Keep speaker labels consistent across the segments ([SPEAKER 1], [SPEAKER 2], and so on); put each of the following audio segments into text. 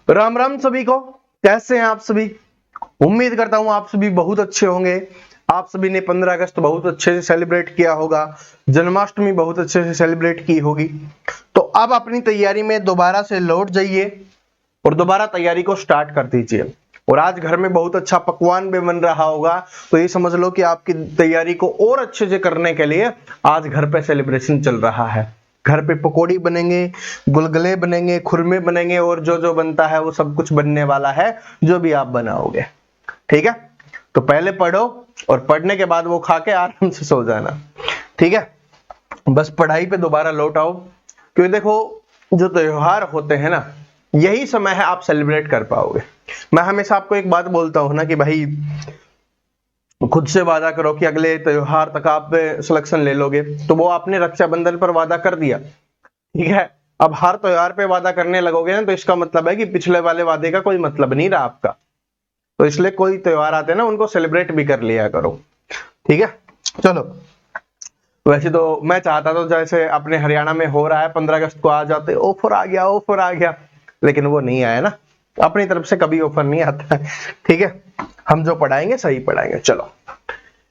[SPEAKER 1] राम राम सभी को। कैसे हैं आप सभी? उम्मीद करता हूं आप सभी बहुत अच्छे होंगे। आप सभी ने 15 अगस्त बहुत अच्छे से सेलिब्रेट किया होगा, जन्माष्टमी बहुत अच्छे से सेलिब्रेट की होगी। तो अब अपनी तैयारी में दोबारा से लौट जाइए और दोबारा तैयारी को स्टार्ट कर दीजिए। और आज घर में बहुत अच्छा पकवान भी बन रहा होगा, तो ये समझ लो कि आपकी तैयारी को और अच्छे से करने के लिए आज घर पे सेलिब्रेशन चल रहा है। घर पे पकौड़ी बनेंगे, गुलगुले बनेंगे, खुरमे बनेंगे और जो जो बनता है वो सब कुछ बनने वाला है, जो भी आप बनाओगे। ठीक है, तो पहले पढ़ो और पढ़ने के बाद वो खा के आराम से सो जाना। ठीक है, बस पढ़ाई पे दोबारा लौट आओ, क्योंकि देखो जो त्योहार होते हैं ना, यही समय है आप सेलिब्रेट कर पाओगे। मैं हमेशा आपको एक बात बोलता हूं ना कि भाई खुद से वादा करो कि अगले त्योहार तक आप सिलेक्शन ले लोगे। तो वो आपने रक्षाबंधन पर वादा कर दिया, ठीक है, अब हर त्योहार पे वादा करने लगोगे ना, तो इसका मतलब है कि पिछले वाले वादे का कोई मतलब नहीं रहा आपका। तो इसलिए कोई त्योहार आते हैं ना, उनको सेलिब्रेट भी कर लिया करो। ठीक है, चलो। वैसे तो मैं चाहता तो जैसे अपने हरियाणा में हो रहा है 15 अगस्त को आ जाते, ऑफर आ गया, ऑफर आ गया, लेकिन वो नहीं आया ना। अपनी तरफ से कभी ऑफर नहीं आता है। ठीक है, हम जो पढ़ाएंगे सही पढ़ाएंगे। चलो,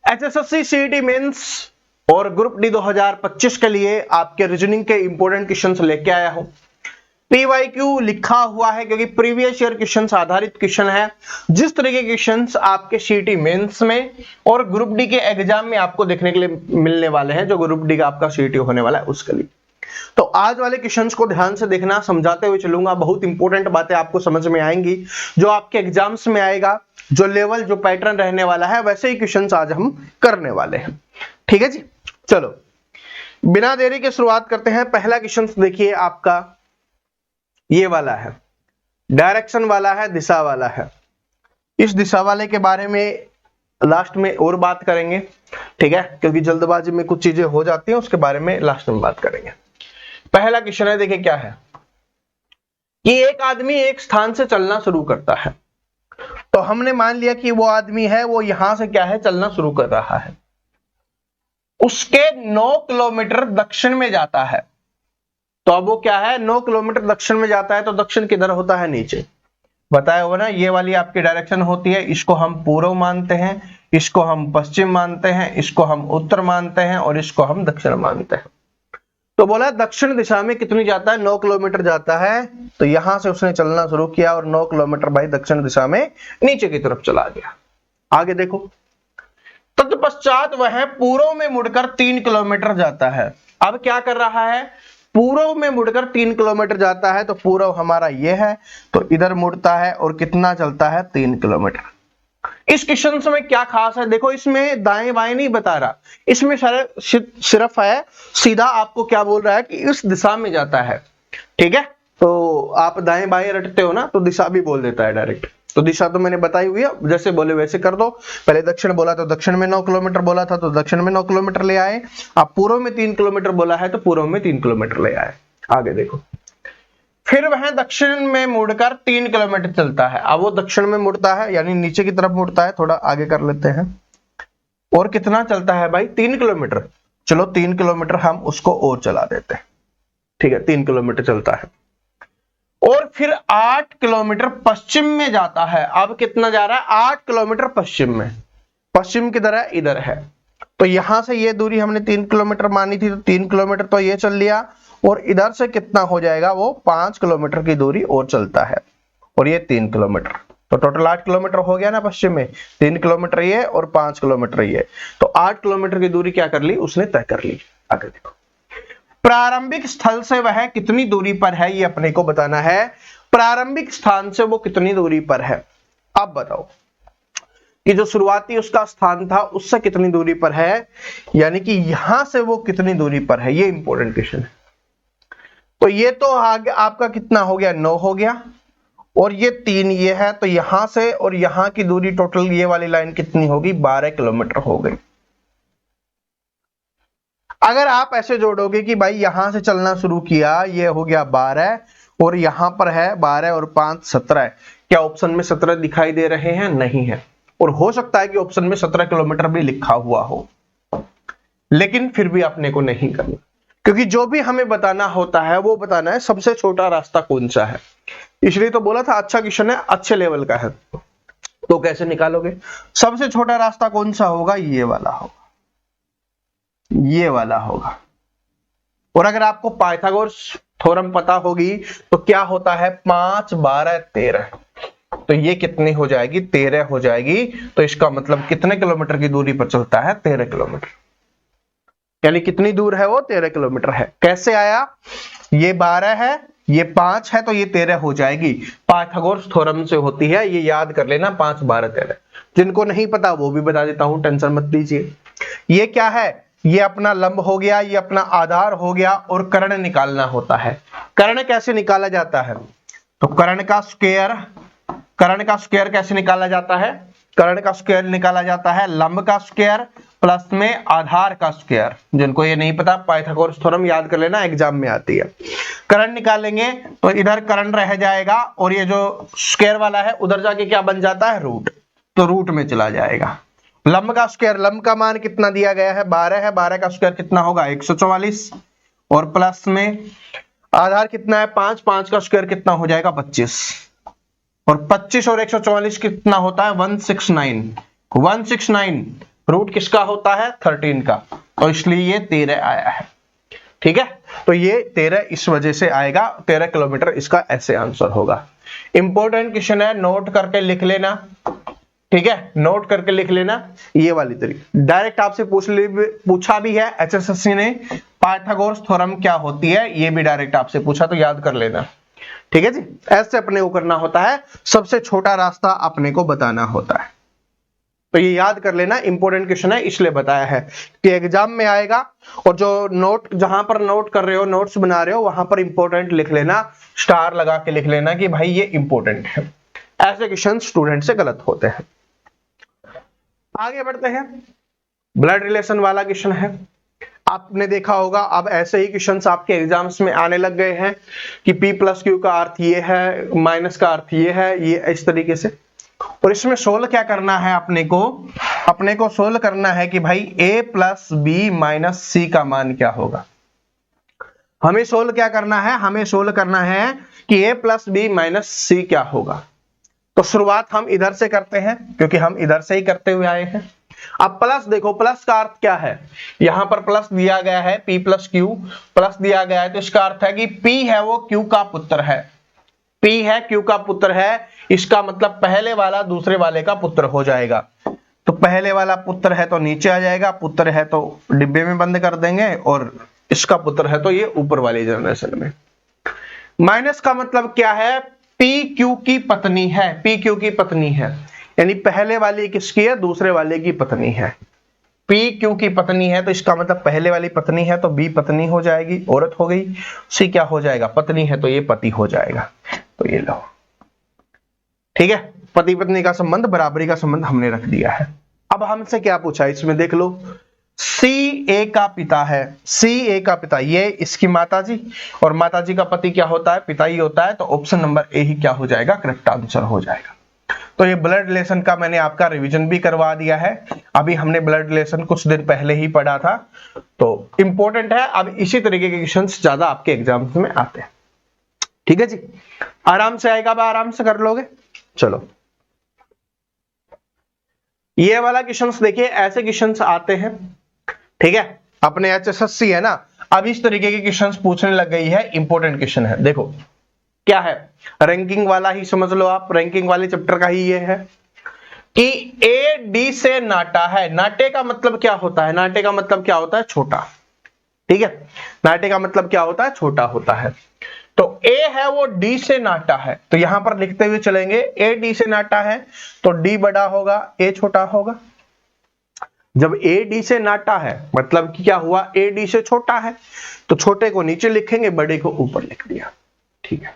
[SPEAKER 1] एचएसएससी सीईटी मेंस और ग्रुप डी 2025 के लिए आपके रीजनिंग के इंपॉर्टेंट क्वेश्चंस लेके आया हूं। पीवाईक्यू लिखा हुआ है क्योंकि प्रीवियस ईयर क्वेश्चंस आधारित क्वेश्चन है। जिस तरह के क्वेश्चंस आपके सीईटी मेंस में और ग्रुप डी के एग्जाम में आपको देखने के लिए मिलने वाले हैं, जो ग्रुप डी का आपका सीईटी होने वाला है उसके लिए। तो आज वाले क्वेश्चंस को ध्यान से देखना, समझाते हुए चलूंगा। बहुत इंपॉर्टेंट बातें आपको समझ में आएंगी, जो आपके एग्जाम्स में आएगा, जो लेवल, जो पैटर्न रहने वाला है, वैसे ही क्वेश्चंस आज हम करने वाले हैं। ठीक है जी, चलो बिना देरी के शुरुआत करते हैं। पहला क्वेश्चन देखिए आपका ये वाला है, डायरेक्शन वाला है, दिशा वाला है। इस दिशा वाले के बारे में लास्ट में और बात करेंगे, ठीक है, क्योंकि जल्दबाजी में कुछ चीजें हो जाती हैं, उसके बारे में लास्ट में बात करेंगे। पहला क्वेश्चन है, देखिए क्या है कि एक आदमी एक स्थान से चलना शुरू करता है। तो हमने मान लिया कि वो आदमी है, वो यहां से क्या है, चलना शुरू कर रहा है। उसके 9 किलोमीटर दक्षिण में जाता है। तो अब वो क्या है, 9 किलोमीटर दक्षिण में जाता है। तो दक्षिण किधर होता है, नीचे बताया होगा ना, ये वाली आपकी डायरेक्शन होती है। इसको हम पूर्व मानते हैं, इसको हम पश्चिम मानते हैं, इसको हम उत्तर मानते हैं और इसको हम दक्षिण मानते हैं। तो बोला दक्षिण दिशा में कितनी जाता है, 9 किलोमीटर जाता है। तो यहां से उसने चलना शुरू किया और 9 किलोमीटर भाई दक्षिण दिशा में नीचे की तरफ चला गया। आगे देखो, तत्पश्चात वह पूर्व में मुड़कर 3 किलोमीटर जाता है। अब क्या कर रहा है, पूर्व में मुड़कर 3 किलोमीटर जाता है। तो पूर्व हमारा ये है, तो इधर मुड़ता है और कितना चलता है, 3 किलोमीटर। इस क्वेश्चन में क्या खास है, देखो इसमें दाएं बाएं नहीं बता रहा, इसमें सिर्फ है सीधा आपको क्या बोल रहा है कि इस दिशा में जाता है। ठीक है, तो आप दाएं बाएं रटते हो ना, तो दिशा भी बोल देता है डायरेक्ट। तो दिशा तो मैंने बताई हुई है, जैसे बोले वैसे कर दो। पहले दक्षिण बोला तो दक्षिण में 9 किलोमीटर बोला था, तो दक्षिण में 9 किलोमीटर ले आए। आप पूर्व में 3 किलोमीटर बोला है, तो पूर्व में 3 किलोमीटर ले आए। आगे देखो, फिर वह दक्षिण में मुड़कर 3 किलोमीटर चलता है। अब वो दक्षिण में मुड़ता है, यानी नीचे की तरफ मुड़ता है। थोड़ा आगे कर लेते हैं। और कितना चलता है भाई, 3 किलोमीटर। चलो 3 किलोमीटर हम उसको और चला देते हैं। ठीक है, 3 किलोमीटर चलता है और फिर 8 किलोमीटर पश्चिम में जाता है। अब कितना जा रहा है, 8 किलोमीटर पश्चिम में। पश्चिम किधर है, इधर है। तो यहां से ये दूरी हमने 3 किलोमीटर मानी थी, तो 3 किलोमीटर तो ये चल लिया। और इधर से कितना हो जाएगा, वो 5 किलोमीटर की दूरी और चलता है। और ये 3 किलोमीटर, तो टोटल 8 किलोमीटर हो गया ना पश्चिम में। 3 किलोमीटर ये और 5 किलोमीटर ये, तो 8 किलोमीटर की दूरी क्या कर ली, उसने तय कर ली। आगे देखो, प्रारंभिक स्थल से वह कितनी दूरी पर है, ये अपने को बताना है। प्रारंभिक स्थान से वो कितनी दूरी पर है। अब बताओ कि जो शुरुआती उसका स्थान था, उससे कितनी दूरी पर है, यानी कि यहां से वो कितनी दूरी पर है, ये इंपॉर्टेंट क्वेश्चन है। तो ये तो आगे आपका कितना हो गया, 9 हो गया, और ये 3 ये है। तो यहां से और यहां की दूरी टोटल ये वाली लाइन कितनी होगी, 12 किलोमीटर हो गई। अगर आप ऐसे जोड़ोगे कि भाई यहां से चलना शुरू किया, ये हो गया 12 और यहां पर है 12 और 5 17, क्या ऑप्शन में 17 दिखाई दे रहे हैं, नहीं है। और हो सकता है कि ऑप्शन में 17 किलोमीटर भी लिखा हुआ हो, लेकिन फिर भी अपने को नहीं करना, क्योंकि जो भी हमें बताना होता है वो बताना है सबसे छोटा रास्ता कौन सा है। इसलिए तो बोला था अच्छा क्वेश्चन है, अच्छे लेवल का है। तो कैसे निकालोगे? सबसे छोटा रास्ता कौन सा होगा? ये वाला होगा, ये वाला होगा। और अगर आपको पाइथागोरस थ्योरम पता होगी तो क्या होता है, 5 12 13, तो ये कितनी हो जाएगी? 13 हो जाएगी। तो इसका मतलब कितने किलोमीटर की दूरी पर चलता है? 13 किलोमीटर। यानी कितनी दूर है वो? 13 किलोमीटर है। कैसे आया? ये 12 है, ये 5 है, तो ये 13 हो जाएगी। पाइथागोरस थ्योरम से होती है, ये याद कर लेना, 5 12 13। जिनको नहीं पता वो भी बता देता हूं, टेंशन मत लीजिए। ये क्या है? ये अपना लंब हो गया, ये अपना आधार हो गया, और कर्ण निकालना होता है। कर्ण कैसे निकाला जाता है? तो कर्ण का स्क्वायर कैसे निकाला जाता है? कर्ण का स्क्वायर निकाला जाता है लंब का स्क्वायर प्लस में आधार का स्क्वायर। जिनको ये नहीं पता, पाइथागोरस थ्योरम याद कर लेना, एग्जाम में आती है। कर्ण निकालेंगे तो इधर कर्ण रह जाएगा, और ये जो स्क्वायर वाला है उधर जाके क्या बन जाता है? रूट। तो रूट में चला जाएगा। लंब का स्क्वायर, लंब का मान कितना दिया गया है? 12 है, 12 का स्क्वायर कितना होगा? 144, और प्लस में आधार कितना है? 5, 5 का स्क्वायर कितना हो जाएगा? 25, और 25 और 144 कितना होता है? 169। 169 रूट किसका होता है? 13 का। तो इसलिए ये 13 आया है। ठीक है, तो ये 13 इस वजह से आएगा, 13 किलोमीटर इसका ऐसे आंसर होगा। इंपॉर्टेंट क्वेश्चन है, नोट करके लिख लेना। ठीक है, नोट करके लिख लेना। ये वाली तरीके डायरेक्ट आपसे पूछा भी है एचएसएससी ने, पाइथागोरस थ्योरम क्या होती है, ये भी डायरेक्ट आपसे पूछा, तो याद कर लेना। ठीक है जी, ऐसे अपने को करना होता है, सबसे छोटा रास्ता अपने को बताना होता है। तो ये याद कर लेना, इंपॉर्टेंट क्वेश्चन है, इसलिए बताया है कि एग्जाम में आएगा। और जो नोट, जहां पर नोट कर रहे हो, नोट्स बना रहे हो, वहां पर इंपॉर्टेंट लिख लेना, स्टार लगा के लिख लेना कि भाई ये इंपॉर्टेंट है। ऐसे क्वेश्चन स्टूडेंट से गलत होते हैं। आगे बढ़ते हैं, ब्लड रिलेशन वाला क्वेश्चन है। आपने देखा होगा अब ऐसे ही क्वेश्चंस आपके एग्जाम्स में आने लग गए हैं कि P प्लस क्यू का अर्थ ये है, माइनस का अर्थ ये है, ये इस तरीके से। और इसमें सोल्व क्या करना है अपने को सोल्व करना है कि भाई A प्लस बी माइनस सी का मान क्या होगा। हमें सोल्व क्या करना है? हमें सोल्व करना है कि A प्लस बी माइनस सी क्या होगा। तो शुरुआत हम इधर से करते हैं, क्योंकि हम इधर से ही करते हुए आए हैं। अब प्लस देखो, प्लस का अर्थ क्या है? यहां पर प्लस दिया गया है, P प्लस क्यू प्लस दिया गया है, तो इसका अर्थ है कि P है वो Q का पुत्र है। P है Q का पुत्र है, इसका मतलब पहले वाला दूसरे वाले का पुत्र हो जाएगा। तो पहले वाला पुत्र है तो नीचे आ जाएगा, पुत्र है तो डिब्बे में बंद कर देंगे, और इसका पुत्र है तो ये ऊपर वाली जनरेशन में। माइनस का मतलब क्या है? P Q की पत्नी है, P Q की पत्नी है, यानी पहले वाली किसकी है? दूसरे वाले की पत्नी है। P Q की पत्नी है, तो इसका मतलब पहले वाली पत्नी है तो B पत्नी हो जाएगी, औरत हो गई। C क्या हो जाएगा? पत्नी है, तो ये पति हो जाएगा। तो ये लो, ठीक है, पति पत्नी का संबंध, बराबरी का संबंध हमने रख दिया है। अब हमसे क्या पूछा इसमें देख लो, C A का पिता है, C A का पिता, ये इसकी माताजी, और माताजी का पति क्या होता है? पिता ही होता है। तो ऑप्शन नंबर ए ही क्या हो जाएगा? करेक्ट आंसर हो जाएगा। तो ये ब्लड रिलेशन का मैंने आपका रिवीजन भी करवा दिया है। अभी हमने ब्लड रिलेशन कुछ दिन पहले ही पढ़ा था, तो इंपॉर्टेंट है। अब इसी तरीके के क्वेश्चंस ज्यादा आपके एग्जाम्स में आते हैं। ठीक है जी, आराम से आएगा, अब आराम से कर लोगे। चलो, ये वाला क्वेश्चंस देखिए, ऐसे क्वेश्चंस आते हैं। ठीक है, अपने एचएसएससी है ना, अब इस तरीके के क्वेश्चंस पूछने लग गई है। इंपॉर्टेंट क्वेश्चन है, देखो क्या है, रैंकिंग वाला ही समझ लो आप, रैंकिंग वाले चैप्टर का ही ये है कि ए डी से नाटा है। नाटे का मतलब क्या होता है? नाटे का मतलब क्या होता है? छोटा। ठीक है, नाटे का मतलब क्या होता है? छोटा होता है। तो ए है वो डी से नाटा है, तो यहां पर लिखते हुए चलेंगे, ए डी से नाटा है तो डी बड़ा होगा, ए छोटा होगा। जब ए डी से नाटा है मतलब कि क्या हुआ? ए डी से छोटा है, तो छोटे को नीचे लिखेंगे, बड़े को ऊपर लिख दिया। ठीक है,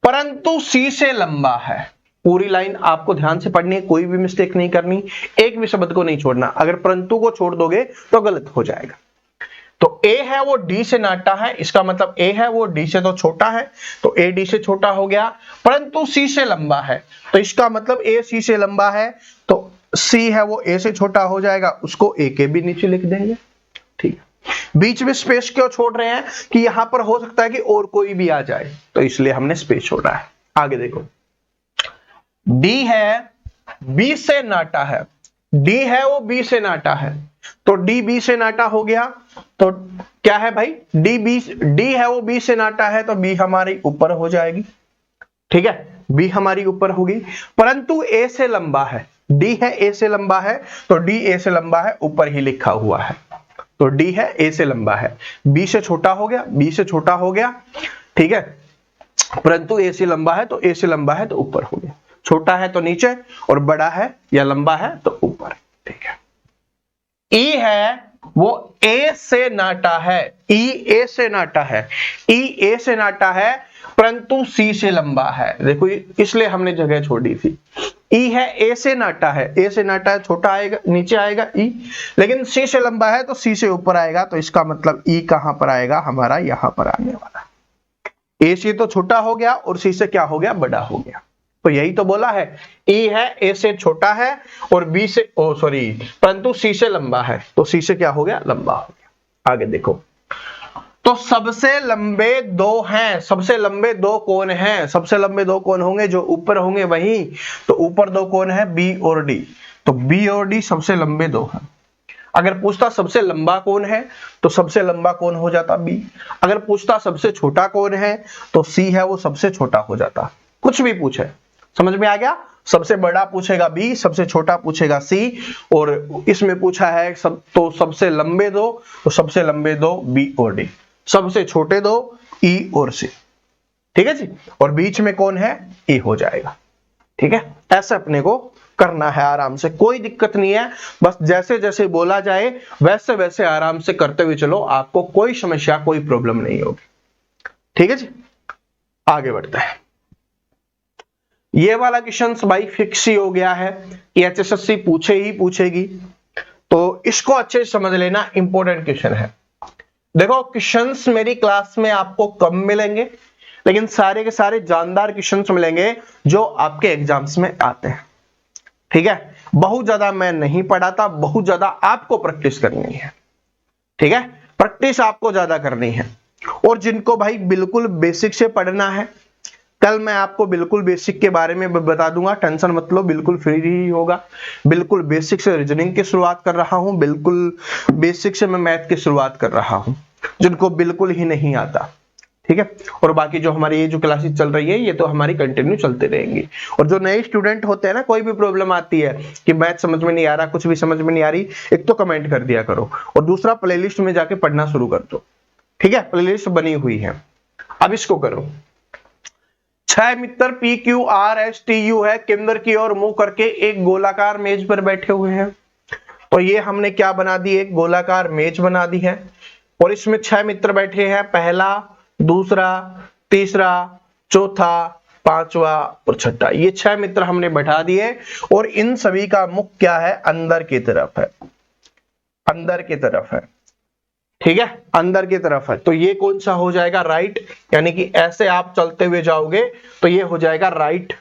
[SPEAKER 1] परंतु सी से लंबा है। पूरी लाइन आपको ध्यान से पढ़नी है, कोई भी मिस्टेक नहीं करनी, एक भी शब्द को नहीं छोड़ना। अगर परंतु को छोड़ दोगे तो गलत हो जाएगा। तो ए है वो डी से नाटा है, इसका मतलब ए है वो डी से तो छोटा है, तो ए डी से छोटा हो गया, परंतु सी से लंबा है, तो इसका मतलब ए सी से लंबा है, तो सी है वो ए से छोटा हो जाएगा, उसको ए के भी नीचे लिख देंगे। ठीक है, बीच में स्पेस क्यों छोड़ रहे हैं कि यहां पर हो सकता है कि और कोई भी आ जाए, तो इसलिए हमने स्पेस छोड़ा है। आगे देखो, डी है बी से नाटा है, डी है वो बी से नाटा है, तो डी बी से नाटा हो गया, तो क्या है भाई, डी है वो बी से नाटा है, तो बी हमारी ऊपर हो जाएगी, ठीक है, बी हमारी ऊपर होगी, परंतु ए से लंबा है, डी है ए से लंबा है, तो डी ए से लंबा है, ऊपर ही लिखा हुआ है, तो डी है ए से लंबा है, बी से छोटा हो गया, बी से छोटा हो गया, ठीक है, परंतु ए से लंबा है, तो ए से लंबा है तो ऊपर हो गया, छोटा है तो नीचे और बड़ा है या लंबा है तो ऊपर, ठीक है। ई है वो ए से नाटा है, ई ए से नाटा है, ई ए से नाटा है, परंतु सी से लंबा है, देखो इसलिए हमने जगह छोड़ी थी। ई है ए से नाटा है, ए से नाटा है, छोटा आएगा नीचे आएगा ई, लेकिन सी से लंबा है तो सी से ऊपर आएगा, तो इसका मतलब ई कहां पर आएगा, हमारा यहां पर आने वाला। ए से तो छोटा हो गया और सी से क्या हो गया, बड़ा हो गया, तो यही तो बोला है, ई है ए से छोटा है और बी से परंतु सी से लंबा है, तो सी से क्या हो गया, लंबा हो गया। आगे देखो, तो सबसे लंबे दो हैं, सबसे लंबे दो कौन हैं, सबसे लंबे दो कौन होंगे, जो ऊपर होंगे वही, तो ऊपर दो कौन है, बी और डी, तो बी और डी सबसे लंबे दो हैं। अगर पूछता सबसे लंबा कौन है, तो सबसे लंबा कौन हो जाता, बी। अगर पूछता सबसे छोटा कौन है, तो सी है वो सबसे छोटा हो जाता। कुछ भी पूछे, समझ में आ गया, सबसे बड़ा पूछेगा बी, सबसे छोटा पूछेगा सी, और इसमें पूछा है तो सबसे लंबे दो, तो सबसे लंबे दो बी और डी, सबसे छोटे दो ई और सी, ठीक है जी, और बीच में कौन है, ए हो जाएगा, ठीक है। ऐसे अपने को करना है आराम से, कोई दिक्कत नहीं है, बस जैसे जैसे बोला जाए वैसे वैसे आराम से करते हुए चलो, आपको कोई समस्या कोई प्रॉब्लम नहीं होगी, ठीक है जी। आगे बढ़ते हैं, ये वाला क्वेश्चन भाई फिक्स ही हो गया है कि एचएसएससी पूछे ही पूछेगी, तो इसको अच्छे से समझ लेना, इंपॉर्टेंट क्वेश्चन है। देखो क्वेश्चंस मेरी क्लास में आपको कम मिलेंगे, लेकिन सारे के सारे जानदार क्वेश्चंस मिलेंगे जो आपके एग्जाम्स में आते हैं, ठीक है। बहुत ज्यादा मैं नहीं पढ़ाता, बहुत ज्यादा आपको प्रैक्टिस करनी है, ठीक है, प्रैक्टिस आपको ज्यादा करनी है। और जिनको भाई बिल्कुल बेसिक से पढ़ना है, कल मैं आपको बिल्कुल बेसिक के बारे में बता दूंगा, टेंशन मत लो, बिल्कुल फ्री ही होगा। बिल्कुल बेसिक से रीजनिंग की शुरुआत कर रहा हूं, बिल्कुल बेसिक से मैं मैथ की शुरुआत कर रहा हूं, जिनको बिल्कुल ही नहीं आता, ठीक है। और बाकी जो हमारी ये जो क्लासेस चल रही है, ये तो हमारी कंटिन्यू चलते रहेंगी। और जो नए स्टूडेंट होते हैं ना, कोई भी प्रॉब्लम आती है कि मैथ समझ में नहीं आ रहा, कुछ भी समझ में नहीं आ रही, एक तो कमेंट कर दिया करो, और दूसरा प्लेलिस्ट में जाके पढ़ना शुरू कर दो, ठीक है, प्लेलिस्ट बनी हुई है। अब इसको करो, 6 मित्र P Q R S T U है, केंद्र की ओर मुंह करके एक गोलाकार मेज पर बैठे हुए हैं। तो ये हमने क्या बना दी, एक गोलाकार मेज बना दी है, और इसमें 6 मित्र बैठे हैं, पहला, दूसरा, तीसरा, चौथा, पांचवा और छठा, ये 6 मित्र हमने बैठा दिए, और इन सभी का मुख क्या है, अंदर की तरफ है, अंदर की तरफ है, ठीक है, अंदर की तरफ है। तो ये कौन सा हो जाएगा, राइट, यानी कि ऐसे आप चलते हुए जाओगे तो ये हो जाएगा राइट,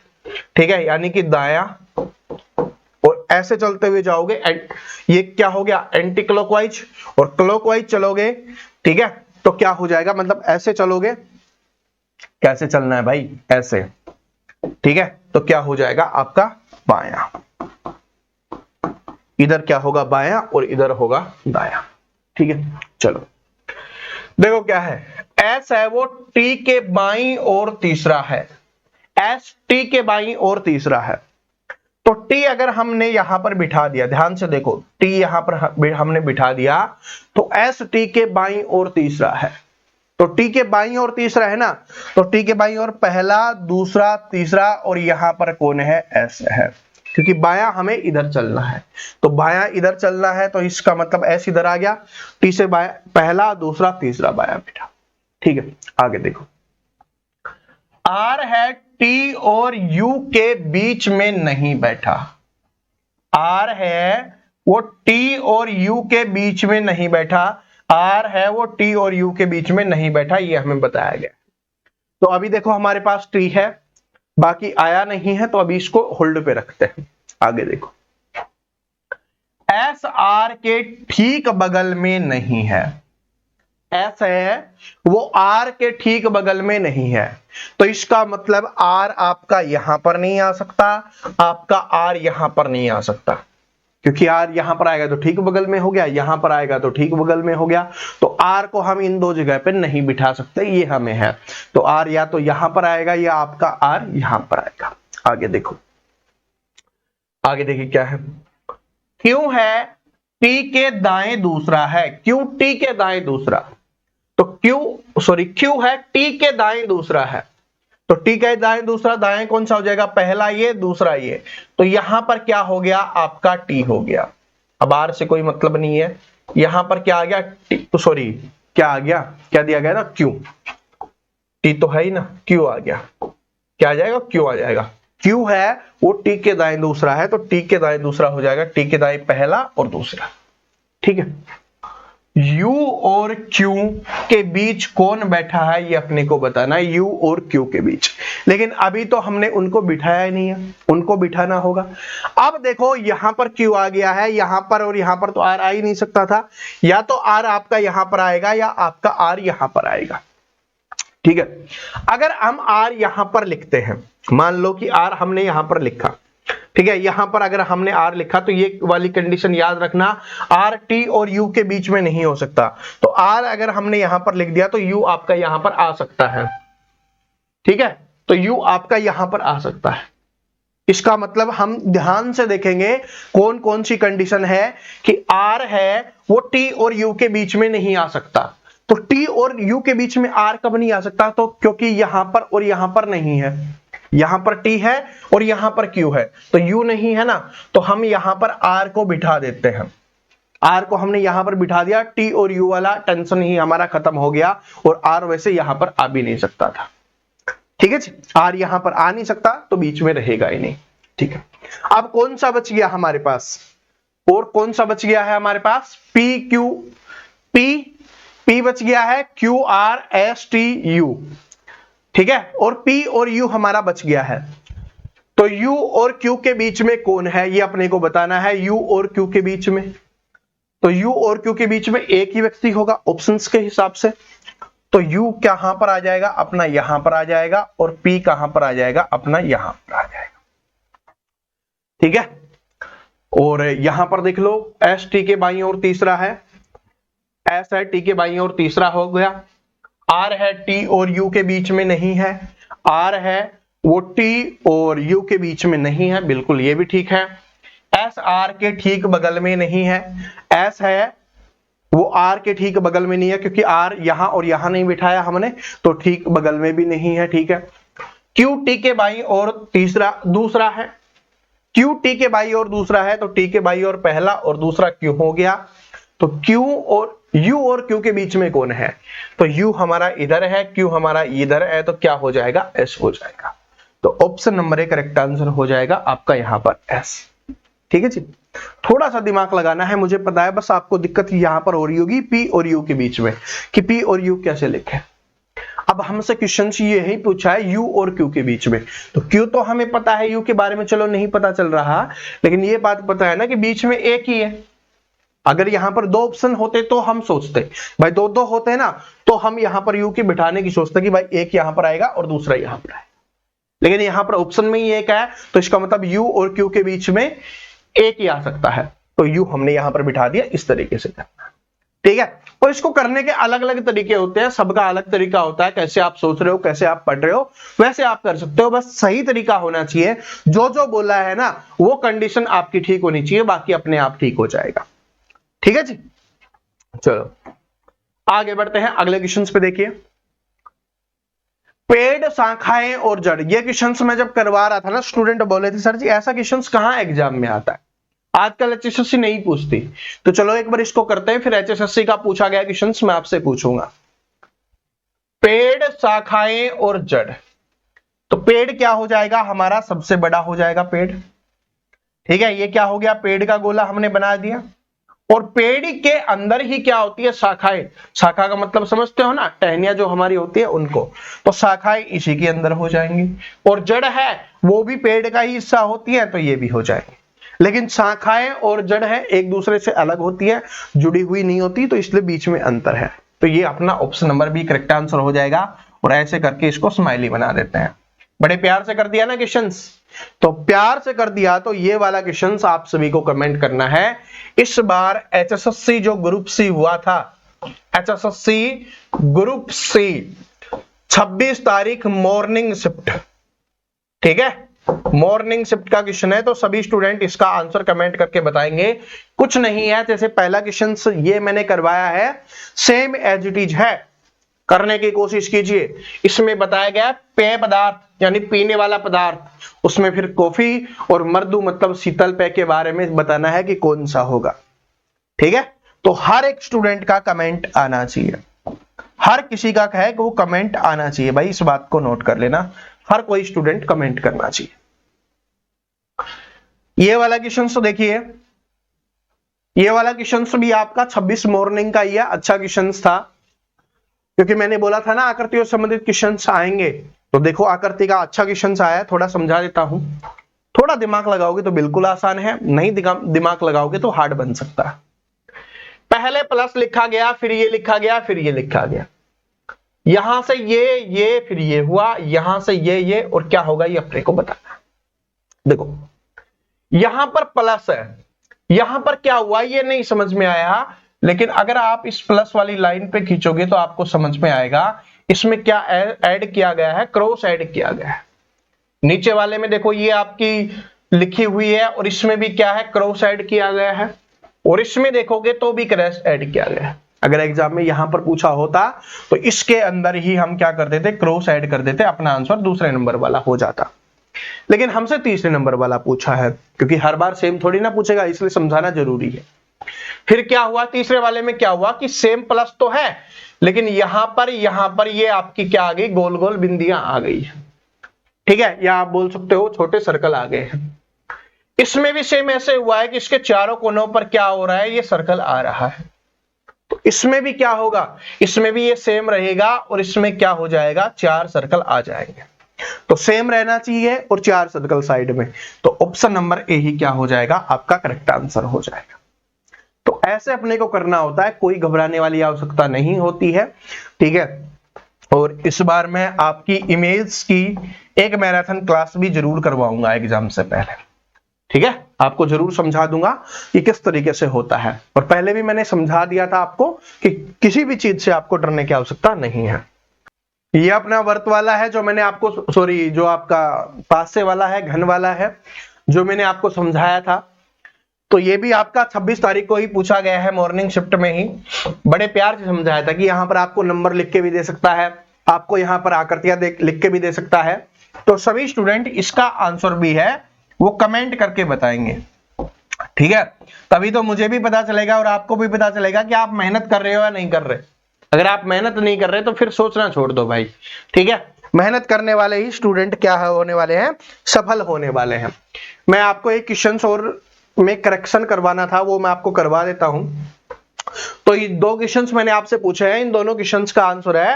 [SPEAKER 1] ठीक है, यानी कि दाया, और ऐसे चलते हुए जाओगे ये क्या हो गया, एंटी क्लॉकवाइज, और क्लॉकवाइज चलोगे, ठीक है, तो क्या हो जाएगा, मतलब ऐसे चलोगे, कैसे चलना है भाई, ऐसे, ठीक है, तो क्या हो जाएगा आपका बायां, इधर क्या होगा बायां और इधर होगा दायां, ठीक है। चलो देखो क्या है, एस है वो टी के बाईं और तीसरा है, एस टी के बाईं और तीसरा है। तो टी अगर हमने यहां पर बिठा दिया, ध्यान से देखो, टी यहां पर हमने बिठा दिया, तो एस टी के बाईं और तीसरा है। तो टी के बाईं और तीसरा है ना, तो टी के बाईं और पहला, दूसरा, तीसरा, और यहां पर कौन है, एस है, क्योंकि बायां हमें इधर चलना है, तो बायां इधर चलना है, तो इसका मतलब एस इधर आ गया, टी से बायां, पहला, दूसरा, तीसरा बायां बैठा, ठीक है। आगे देखो, आर है टी और यू के बीच में नहीं बैठा, आर है वो टी और यू के बीच में नहीं बैठा, आर है वो टी और यू के बीच में नहीं बैठा, ये हमें बताया गया। तो अभी देखो हमारे पास टी है, बाकी आया नहीं है, तो अभी इसको होल्ड पे रखते हैं। आगे देखो, एस आर के ठीक बगल में नहीं है, S है वो R के ठीक बगल में नहीं है, तो इसका मतलब R आपका यहां पर नहीं आ सकता, आपका R यहां पर नहीं आ सकता, क्योंकि R यहां पर आएगा तो ठीक बगल में हो गया, यहां पर आएगा तो ठीक बगल में हो गया, तो R को हम इन दो जगह पे नहीं बिठा सकते, ये हमें है, तो R या तो यहां पर आएगा या आपका R यहां पर आएगा। आगे देखो, आगे देखिए क्या है, Q है T के दाएं दूसरा है, Q T के दाएं दूसरा, तो Q है T के दाएं दूसरा है, तो T के दाएं दूसरा, दाएं कौन सा हो जाएगा, पहला ये दूसरा ये, तो यहां पर क्या हो गया, आपका T हो गया। अब R से कोई मतलब नहीं है, यहां पर क्या आ गया, क्या आ गया, क्या दिया गया ना, Q, T तो है ही ना, Q आ गया, क्या आ जाएगा, Q आ जाएगा। Q है वो T के दाएं दूसरा है, तो T के दाएं दूसरा हो जाएगा T के दाएं पहला और दूसरा, ठीक है। U और Q के बीच कौन बैठा है ये अपने को बताना है, U और Q के बीच, लेकिन अभी तो हमने उनको बिठाया ही नहीं है, उनको बिठाना होगा। अब देखो यहां पर Q आ गया है, यहां पर और यहां पर तो R आ ही नहीं सकता था, या तो R आपका यहां पर आएगा या आपका R यहां पर आएगा, ठीक है। अगर हम R यहां पर लिखते हैं, मान लो कि R हमने यहां पर लिखा, ठीक है, यहां पर अगर हमने R लिखा तो ये वाली कंडीशन याद रखना, R T और U के बीच में नहीं हो सकता, तो R अगर हमने यहां पर लिख दिया तो U आपका यहां पर आ सकता है, ठीक है, तो U आपका यहां पर आ सकता है। इसका मतलब हम ध्यान से देखेंगे कौन कौन सी कंडीशन है कि R है वो T और U के बीच में नहीं आ सकता, तो T और U के बीच में R कब नहीं आ सकता, तो क्योंकि यहां पर और यहां पर नहीं है, यहां पर T है और यहां पर Q है, तो U नहीं है ना, तो हम यहां पर R को बिठा देते हैं, R को हमने यहां पर बिठा दिया, T और U वाला टेंशन ही हमारा खत्म हो गया, और R वैसे यहां पर आ भी नहीं सकता था, ठीक है जी, R यहां पर आ नहीं सकता तो बीच में रहेगा ही नहीं, ठीक है। अब कौन सा बच गया हमारे पास, और कौन सा बच गया है हमारे पास, P बच गया है, QRSTU, ठीक है, और P और U हमारा बच गया है, तो U और Q के बीच में कौन है ये अपने को बताना है, U और Q के बीच में, तो U और Q के बीच में एक ही व्यक्ति होगा ऑप्शंस के हिसाब से, तो U कहां पर आ जाएगा, अपना यहां पर आ जाएगा, और P कहां पर आ जाएगा, अपना यहां पर आ जाएगा, ठीक है। और यहां पर देख लो S T के बाईं ओर तीसरा है, S है T के बाईं ओर तीसरा हो गया, R है T और U के बीच में नहीं है, R है वो T और U के बीच में नहीं है, बिल्कुल ये भी ठीक है। S R के ठीक बगल में नहीं है, S है वो R के ठीक बगल में नहीं है, क्योंकि R यहां और यहां नहीं बिठाया हमने, तो ठीक बगल में भी नहीं है, ठीक है। Q T के बाईं ओर दूसरा है, Q T के बाईं ओर दूसरा है, तो T के बाईं ओर पहला और दूसरा Q हो गया, तो Q और U और Q के बीच में कौन है, तो U हमारा इधर है, Q हमारा इधर है, तो क्या हो जाएगा, S हो जाएगा, तो ऑप्शन नंबर 1 करेक्ट आंसर हो जाएगा आपका यहां पर S, ठीक है जी। थोड़ा सा दिमाग लगाना है, मुझे पता है, बस आपको दिक्कत यहां पर हो रही होगी P और U के बीच में कि P और U कैसे लिखें। अब हमसे क्वेश्चन ये ही पूछा है U और Q के बीच में, तो Q तो हमें पता है, U के बारे में चलो नहीं पता चल रहा, लेकिन ये बात पता है ना कि बीच में एक ही है। अगर यहां पर दो ऑप्शन होते तो हम सोचते, भाई दो होते हैं ना, तो हम यहां पर U की बिठाने की सोचते कि भाई एक यहां पर आएगा और दूसरा यहां पर आएगा, लेकिन यहां पर ऑप्शन में ही एक है, तो इसका मतलब U और Q के बीच में एक ही आ सकता है, तो U हमने यहां पर बिठा दिया, इस तरीके से करना, ठीक है। और इसको करने के अलग अलग तरीके होते हैं, सबका अलग तरीका होता है, कैसे आप सोच रहे हो, कैसे आप पढ़ रहे हो, वैसे आप कर सकते हो, बस सही तरीका होना चाहिए, जो बोला है ना वो कंडीशन आपकी ठीक होनी चाहिए, बाकी अपने आप ठीक हो जाएगा, ठीक है जी। चलो आगे बढ़ते हैं, अगले क्वेश्चंस पे देखिए, पेड़, शाखाएं और जड़, ये क्वेश्चंस मैं जब करवा रहा था ना, स्टूडेंट बोले थे सर जी ऐसा क्वेश्चंस कहां एग्जाम में आता है, आजकल HSSC नहीं पूछती, तो चलो एक बार इसको करते हैं, फिर HSSC का पूछा गया क्वेश्चंस मैं आपसे पूछूंगा। पेड़, शाखाएं और जड़, तो पेड़ क्या हो जाएगा, हमारा सबसे बड़ा हो जाएगा पेड़, ठीक है, ये क्या हो गया, पेड़ का गोला हमने बना दिया, और पेड़ के अंदर ही क्या होती है, शाखाएं, शाखा का मतलब समझते हो ना, टहनियां जो हमारी होती है उनको, तो शाखाएं इसी के अंदर हो जाएंगी, और जड़ है वो भी पेड़ का ही हिस्सा होती है, तो ये भी हो जाएंगे, लेकिन शाखाएं और जड़ है एक दूसरे से अलग होती है, जुड़ी हुई नहीं होती, तो इसलिए बीच में अंतर है, तो ये अपना option number B correct answer हो जाएगा। और ऐसे करके इसको स्माइली बना देते हैं। बड़े प्यार से कर दिया ना क्वेश्चंस, तो प्यार से कर दिया तो ये वाला क्वेश्चंस आप सभी को कमेंट करना है। इस बार एचएसएससी जो ग्रुप सी हुआ था, एचएसएससी ग्रुप सी 26 तारीख मॉर्निंग शिफ्ट, ठीक है, मॉर्निंग शिफ्ट का क्वेश्चन है। तो सभी स्टूडेंट इसका आंसर कमेंट करके बताएंगे। कुछ नहीं है, जैसे पहला क्वेश्चन ये मैंने करवाया है, सेम एज इट इज है, करने की कोशिश कीजिए। इसमें बताया गया पेय पदार्थ यानी पीने वाला पदार्थ, उसमें फिर कॉफी और मर्दू मतलब शीतल पेय के बारे में बताना है कि कौन सा होगा, ठीक है। तो हर एक स्टूडेंट का कमेंट आना चाहिए, हर किसी का है कि वो कमेंट आना चाहिए भाई, इस बात को नोट कर लेना, हर कोई स्टूडेंट कमेंट करना चाहिए। ये वाला क्वेश्चन तो देखिए, ये वाला क्वेश्चन भी आपका 26 मॉर्निंग का ही है, अच्छा क्वेश्चन था, क्योंकि मैंने बोला था ना आकृतियों से संबंधित क्वेश्चन आएंगे। तो देखो आकृति का अच्छा क्वेश्चन आया, थोड़ा समझा देता हूं। थोड़ा दिमाग लगाओगे तो बिल्कुल आसान है, नहीं दिमाग लगाओगे तो हार्ड बन सकता है। पहले प्लस लिखा गया, फिर ये लिखा गया, फिर ये लिखा गया, यहां से ये फिर ये हुआ, यहां से ये और क्या होगा ये अपने को बताना। देखो यहां पर प्लस है, यहां पर क्या हुआ ये नहीं समझ में आया, लेकिन अगर आप इस प्लस वाली लाइन पे खींचोगे तो आपको समझ में आएगा इसमें क्या ऐड किया गया है, क्रॉस ऐड किया गया है। नीचे वाले में देखो ये आपकी लिखी हुई है और इसमें भी क्या है, क्रॉस ऐड किया गया है, और इसमें देखोगे तो भी क्रॉस ऐड किया गया है। अगर एग्जाम में यहां पर पूछा होता तो इसके अंदर ही हम क्या कर देते, क्रॉस ऐड कर देते, अपना आंसर दूसरे नंबर वाला हो जाता। लेकिन हमसे तीसरे नंबर वाला पूछा है, क्योंकि हर बार सेम थोड़ी ना पूछेगा, इसलिए समझाना जरूरी है। फिर क्या हुआ तीसरे वाले में, क्या हुआ कि सेम प्लस तो है, लेकिन यहां पर ये आपकी क्या आ गई, गोल गोल बिंदियां आ गई है, ठीक है, या आप बोल सकते हो छोटे सर्कल आ गए हैं। इसमें भी सेम ऐसे हुआ है कि इसके चारों कोनों पर क्या हो रहा है, ये सर्कल आ रहा है। तो इसमें भी क्या होगा, इसमें भी ये सेम रहेगा और इसमें क्या हो जाएगा, 4 सर्कल आ जाएंगे। तो सेम रहना चाहिए और 4 सर्कल साइड में, तो ऑप्शन नंबर ए ही क्या हो जाएगा, आपका करेक्ट आंसर हो जाएगा। तो ऐसे अपने को करना होता है, कोई घबराने वाली आवश्यकता नहीं होती है, ठीक है। और इस बार मैं आपकी इमेज की एक मैराथन क्लास भी जरूर करवाऊंगा एग्जाम से पहले, ठीक है, आपको जरूर समझा दूंगा कि किस तरीके से होता है। और पहले भी मैंने समझा दिया था आपको कि किसी भी चीज से आपको डरने की आवश्यकता नहीं है। ये अपना वर्त वाला है जो मैंने आपको, सॉरी जो आपका पासे वाला है, घन वाला है, जो मैंने आपको समझाया था। तो ये भी आपका 26 तारीख को ही पूछा गया है, मॉर्निंग शिफ्ट में ही बड़े प्यार से समझाया था कि यहाँ पर आपको नंबर लिख के भी दे सकता है, आपको यहाँ पर आकृतियां लिख के भी दे सकता है। तो सभी स्टूडेंट इसका आंसर भी है वो कमेंट करके बताएंगे, ठीक है, तभी तो मुझे भी पता चलेगा और आपको भी पता चलेगा कि आप मेहनत कर रहे हो या नहीं कर रहे। अगर आप मेहनत नहीं कर रहे तो फिर सोचना छोड़ दो भाई, ठीक है। मेहनत करने वाले ही स्टूडेंट क्या होने वाले हैं, सफल होने वाले हैं। मैं आपको एक क्वेश्चन और में करेक्शन करवाना था, वो मैं आपको करवा देता हूं। तो ये 2 क्वेश्चंस मैंने आपसे पूछे हैं, इन दोनों क्वेश्चंस का आंसर है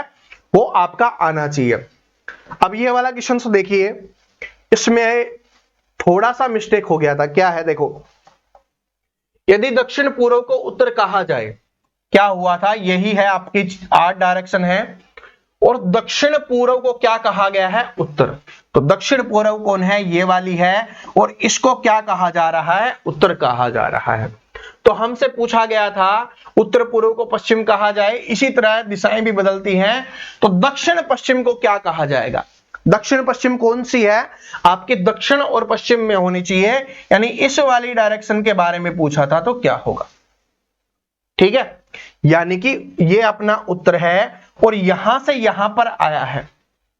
[SPEAKER 1] वो आपका आना चाहिए। अब ये वाला क्वेश्चन देखिए, इसमें थोड़ा सा मिस्टेक हो गया था। क्या है देखो, यदि दक्षिण पूर्व को उत्तर कहा जाए, क्या हुआ था, यही है आपकी 8 डायरेक्शन है और दक्षिण पूर्व को क्या कहा गया है, उत्तर। तो दक्षिण पूर्व कौन है, ये वाली है, और इसको क्या कहा जा रहा है, उत्तर कहा जा रहा है। तो हमसे पूछा गया था उत्तर पूर्व को पश्चिम कहा जाए, इसी तरह दिशाएं भी बदलती हैं, तो दक्षिण पश्चिम को क्या कहा जाएगा। दक्षिण पश्चिम कौन सी है आपके, दक्षिण और पश्चिम में होनी चाहिए, यानी इस वाली डायरेक्शन के बारे में पूछा था तो क्या होगा, ठीक है। यानी कि ये अपना उत्तर है और यहां से यहां पर आया है,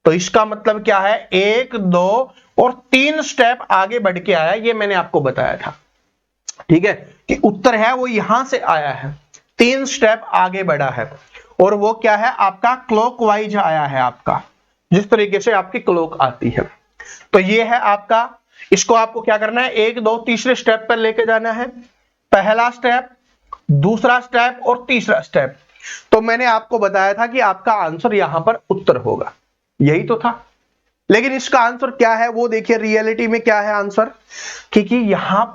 [SPEAKER 1] तो इसका मतलब क्या है, 1 2 और 3 स्टेप आगे बढ़ के आया, ये मैंने आपको बताया था, ठीक है, कि उत्तर है वो यहां से आया है, 3 स्टेप आगे बढ़ा है, और वो क्या है आपका क्लॉकवाइज आया है, आपका जिस तरीके से आपकी क्लॉक आती है। तो ये है आपका, इसको आपको क्या करना है, 1 2 तीसरे स्टेप पर लेके जाना है, पहला स्टेप, दूसरा स्टेप और तीसरा स्टेप। तो मैंने आपको बताया था कि आपका आंसर यहां पर उत्तर होगा, यही तो था। लेकिन इसका आंसर क्या है वो देखिए, रियलिटी में क्या है आंसर, क्योंकि यहां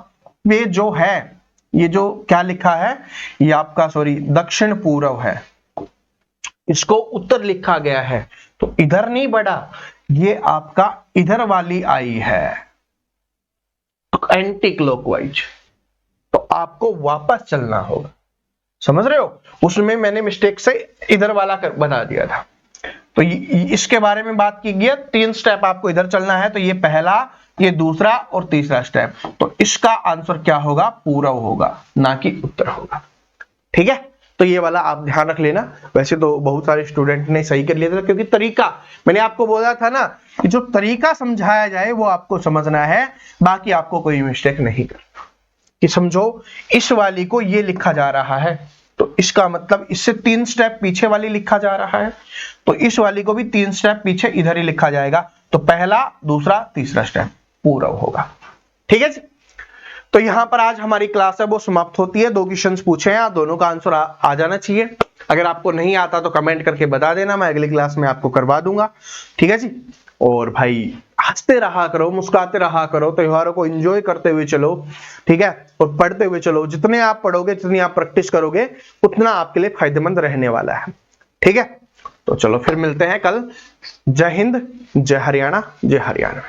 [SPEAKER 1] पे जो है, ये जो क्या लिखा है, ये आपका सॉरी दक्षिण पूर्व है, इसको उत्तर लिखा गया है, तो इधर नहीं बढ़ा, ये आपका इधर वाली आई है, तो एंटी क्लॉकवाइज, तो आपको वापस चलना होगा। समझ रहे हो, उसमें मैंने मिस्टेक से इधर वाला बता दिया था। तो इसके बारे में बात की गई, 3 स्टेप आपको इधर चलना है, तो ये पहला, ये दूसरा और तीसरा स्टेप। तो इसका आंसर क्या होगा, पूरव होगा, ना कि उत्तर होगा। ठीक है, तो ये वाला आप ध्यान रख लेना। वैसे तो बहुत सारे स्टूडेंट ने सही कर लिया था, क्योंकि तरीका, मैंने आपको बोला था ना कि जो तरीका समझाया जाए वो आपको समझना है, बाकी आपको कोई मिस्टेक नहीं करना। कि समझो इस वाली को ये लिखा जा रहा है, तो इसका मतलब इससे 3 स्टेप पीछे वाली लिखा जा रहा है, तो इस वाली को भी 3 स्टेप पीछे इधर ही लिखा जाएगा। तो पहला, दूसरा, तीसरा स्टेप पूरव होगा। ठीक है जी, तो यहां पर आज हमारी क्लास है वो समाप्त होती है। 2 क्वेश्चंस पूछे हैं, दोनों का आंसर आ जाना चाहिए। अगर आपको नहीं आता तो कमेंट करके बता देना, मैं अगली क्लास में आपको करवा दूंगा। ठीक है जी, और भाई हंसते रहा करो, मुस्कुराते रहा करो, त्योहारों को एंजॉय करते हुए चलो। ठीक है, और पढ़ते हुए चलो। जितने आप पढ़ोगे, जितनी आप प्रैक्टिस करोगे, उतना आपके लिए फायदेमंद रहने वाला है। ठीक है, तो चलो फिर मिलते हैं कल। जय हिंद, जय हरियाणा, जय हरियाणा।